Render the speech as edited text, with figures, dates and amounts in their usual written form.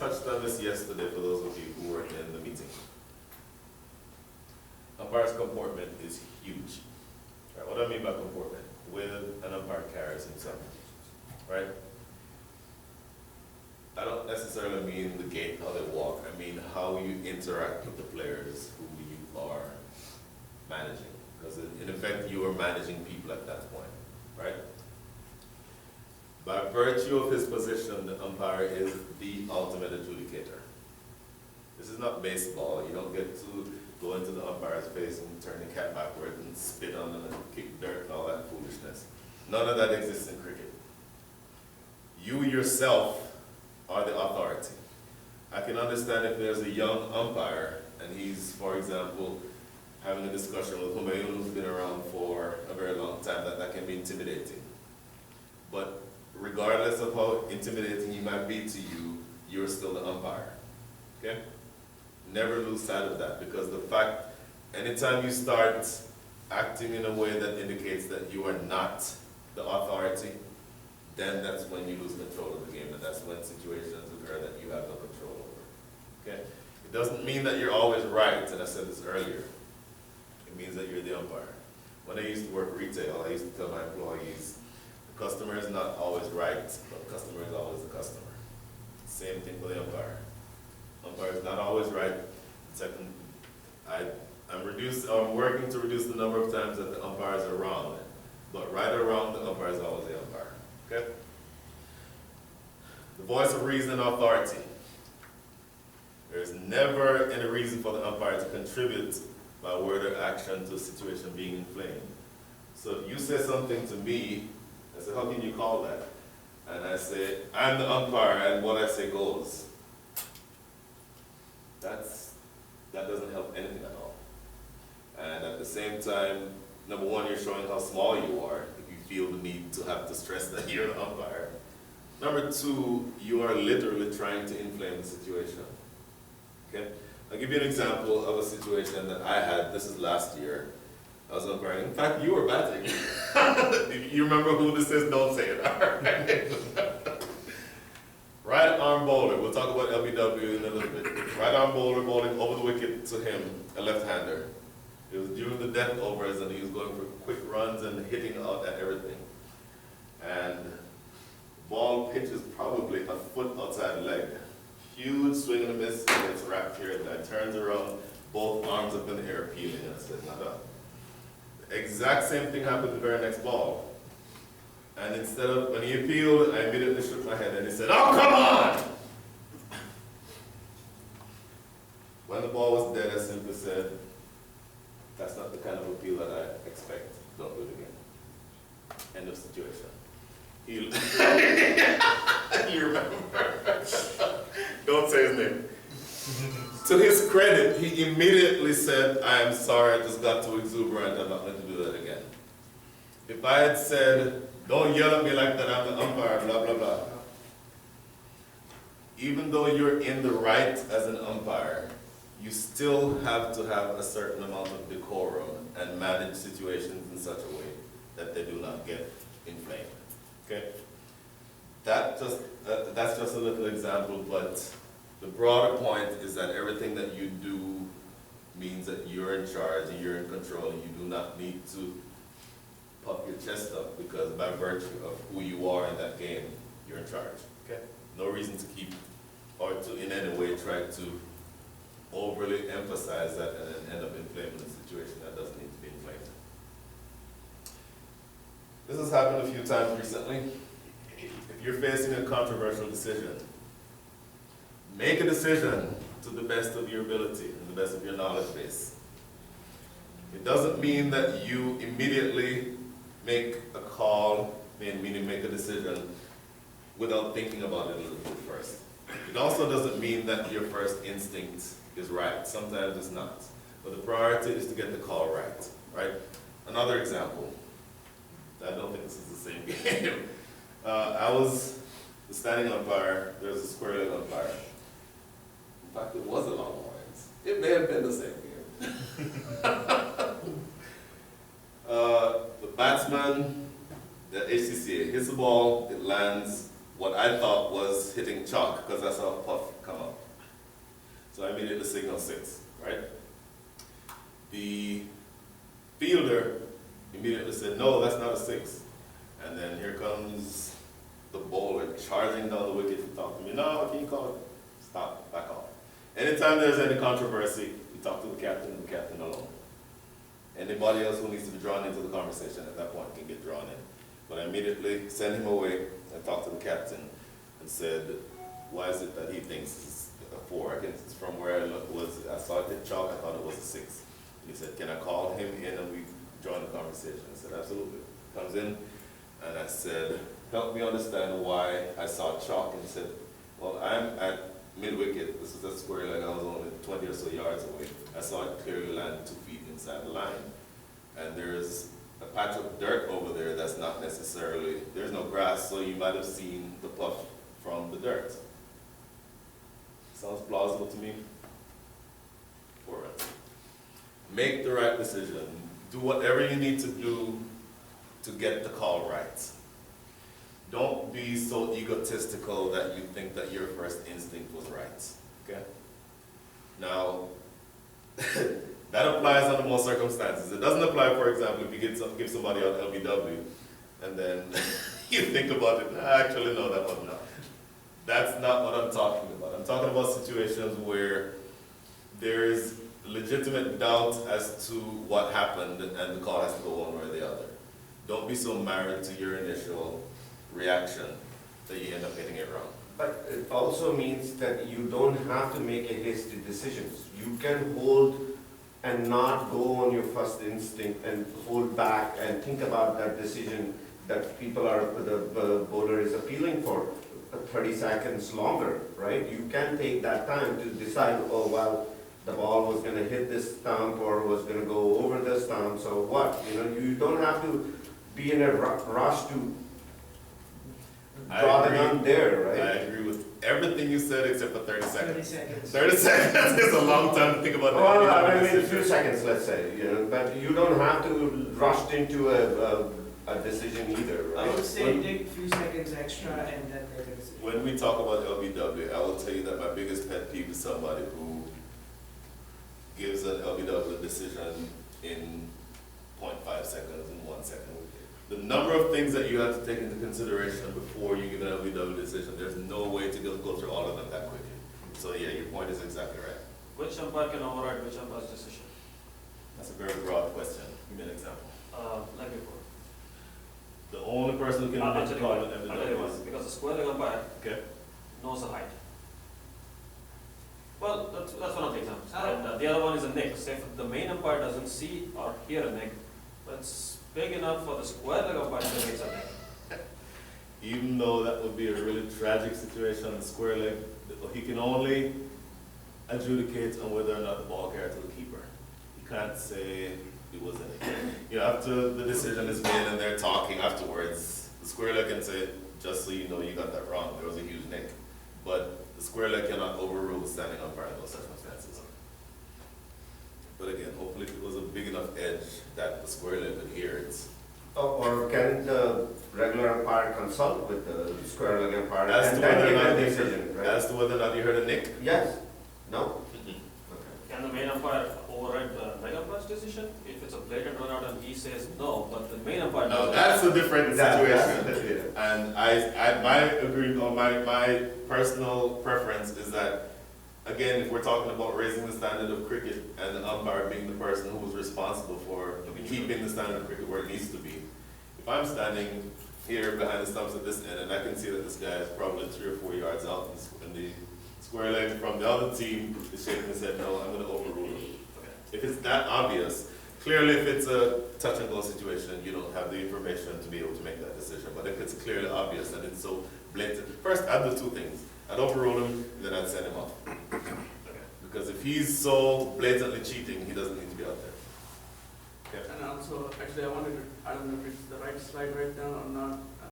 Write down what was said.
touched on this yesterday for those of you who were in the meeting. Umpire's comportment is huge. Right, what do I mean by comportment? When an umpire carries himself, right? I don't necessarily mean the gait, how they walk. I mean how you interact with the players who you are managing. Because in effect, you are managing people at that point, right? By virtue of his position, the umpire is the ultimate adjudicator. This is not baseball. You don't get to go into the umpire's face and turn the cat backward and spit on them and kick dirt and all that foolishness. None of that exists in cricket. You yourself are the authority. I can understand if there's a young umpire and he's, for example, having a discussion with Humayun who's been around for a very long time, that can be intimidating. But regardless of how intimidating he might be to you, you're still the umpire, okay? Never lose sight of that, because the fact, anytime you start acting in a way that indicates that you are not the authority, then that's when you lose control of the game, and that's when situations occur that you have no control over, okay? It doesn't mean that you're always right, and I said this earlier. It means that you're the umpire. When I used to work retail, I used to tell my employees, the customer is not always right, but the customer is always the customer. Same thing for the umpire. Umpire is not always right. Second, I'm working to reduce the number of times that the umpires are wrong. But right or wrong, the umpire is always the umpire. Okay? The voice of reason and authority. There's never any reason for the umpire to contribute by word or action to a situation being inflamed. So if you say something to me, I say, how can you call that? And I say, I'm the umpire, and what I say goes. That doesn't help anything at all. And at the same time, number one, you're showing how small you are if you feel the need to have to stress that you're the umpire. Number two, you are literally trying to inflame the situation. Okay? I'll give you an example of a situation that I had. This is last year. I was umpiring. In fact, you were batting. You remember who this is? Don't say it. All right. Right arm bowler. We'll talk about LBW in a little bit. Right arm bowler bowling over the wicket to him, a left-hander. It was during the death overs, and he was going for quick runs and hitting out at everything. And the ball pitches probably a foot outside leg. Huge swing and a miss, and it's wrapped here, and I turns around, both arms up in the air, peeling, and I said, not up. The exact same thing happened the very next ball. And instead of, when he appealed, I immediately shook my head, and he said, oh, come on! When the ball was dead, I simply said, that's not the kind of appeal that I expect. Don't do it again. End of situation. You remember? Don't say his name. To his credit, he immediately said, I am sorry, I just got too exuberant, I'm not going to do that again. If I had said, don't yell at me like that, I'm the umpire, blah, blah, blah. Even though you're in the right as an umpire, you still have to have a certain amount of decorum and manage situations in such a way that they do not get inflamed. Okay? That's just a little example, but the broader point is that everything that you do means that you're in charge and you're in control, and you do not need to puff your chest up, because by virtue of who you are in that game, you're in charge. Okay? No reason to keep or to in any way try to overly emphasize that and then end up inflaming a situation that doesn't need to be inflamed. This has happened a few times recently. If you're facing a controversial decision, make a decision to the best of your ability and the best of your knowledge base. It doesn't mean that you immediately make a call, meaning make a decision, without thinking about it a little bit first. It also doesn't mean that your first instinct is right. Sometimes it's not. But the priority is to get the call right, right? Another example. I don't think this is the same game. I was the standing umpire. There's a square leg umpire. In fact, it was a Longhorns. It may have been the same game. The batsman, the HCCA, hits the ball, it lands what I thought was hitting chalk, because I saw a puff come up. So I immediately signaled 6, right? The fielder immediately said, no, that's not a 6. And then here comes the bowler charging down the wicket to talk to me. No, can you call it? Stop, back off. Anytime there's any controversy, you talk to the captain alone. Anybody else who needs to be drawn into the conversation at that point can get drawn in. But I immediately sent him away and talked to the captain and said, why is it that he thinks it's a 4? I think it's from where I saw it hit chalk, I thought it was a 6. He said, can I call him in and we join the conversation? I said, absolutely. Comes in, and I said, help me understand why I saw chalk. And he said, well, I'm at mid-wicket. This is a square leg. I was only 20 or so yards away. I saw it clearly land 2 feet inside the line. And there's a patch of dirt over there that's not necessarily, there's no grass, so you might have seen the puff from the dirt. Sounds plausible to me. 4 runs. Make the right decision. Do whatever you need to do to get the call right. Don't be so egotistical that you think that your first instinct was right, okay? Now, that applies under most circumstances. It doesn't apply, for example, if you give somebody an LBW and then you think about it, actually no, that was not. That's not what I'm talking about. I'm talking about situations where there is legitimate doubt as to what happened and the call has to go one way or the other. Don't be so married to your initial reaction that you end up getting it wrong. But it also means that you don't have to make a hasty decisions. You can hold and not go on your first instinct and hold back and think about that decision that the bowler is appealing for 30 seconds longer, right? You can take that time to decide, oh, well, the ball was going to hit this stump or was going to go over the stump, so what? You know, you don't have to be in a rush to draw the gun there, right? I agree with everything you said except for 30 seconds. 30 seconds. 30 seconds is a long time to think about that. Well, I mean, a few seconds, let's say, you know, but you don't have to rush into a decision either, right? I would say take a few seconds extra and then make a decision. When we talk about LBW, I will tell you that my biggest pet peeve is somebody who gives an LBW decision in 0.5 seconds, in 1 second. The number of things that you have to take into consideration before you give an LBW decision, there's no way to go through all of them that quickly. So yeah, your point is exactly right. Which umpire can override which umpire's decision? That's a very broad question. Give me an example. Like before. The only person who can I'll make tell the you call why. with I'll tell you why. LBW is... Because the square leg umpire Okay. knows the height. Well, that's one of the examples. And the other one is a nick. Say if the main umpire doesn't see or hear a nick, but it's big enough for the square leg umpire to think it's a nick. Even though that would be a really tragic situation on the square leg, he can only adjudicate on whether or not the ball carried to the keeper. He can't say it was a nick. You know, after the decision is made and they're talking afterwards, the square leg can say, just so you know, you got that wrong, there was a huge nick. But the square leg cannot overrule the standing umpire in those circumstances. But again, hopefully if it was a big enough edge that the square leg could hear it. Or can the regular umpire consult with the square leg umpire As to and then whether or make not a you decision, right? As to whether or not you heard a nick? Yes? No? Can the main umpire override the leg umpire's decision? If it's a blatant run out and he says no, but the main umpire No, doesn't. that's a different situation. That's And my personal preference is that, again, if we're talking about raising the standard of cricket and the umpire being the person who is responsible for keeping the standard of cricket where it needs to be, if I'm standing here behind the stumps at this end and I can see that this guy is probably 3 or 4 yards out and the square leg from the other team is shaking his head, no, I'm going to overrule him. If it's that obvious, clearly if it's a touch and go situation, you don't have the information to be able to make that decision. But if it's clearly obvious and it's so blatant, first I'd do 2 things. I'd overrule him, and then I'd send him off. Because if he's so blatantly cheating, he doesn't need to be out there. And also, actually, I wanted to, I don't know if it's the right slide right now or not,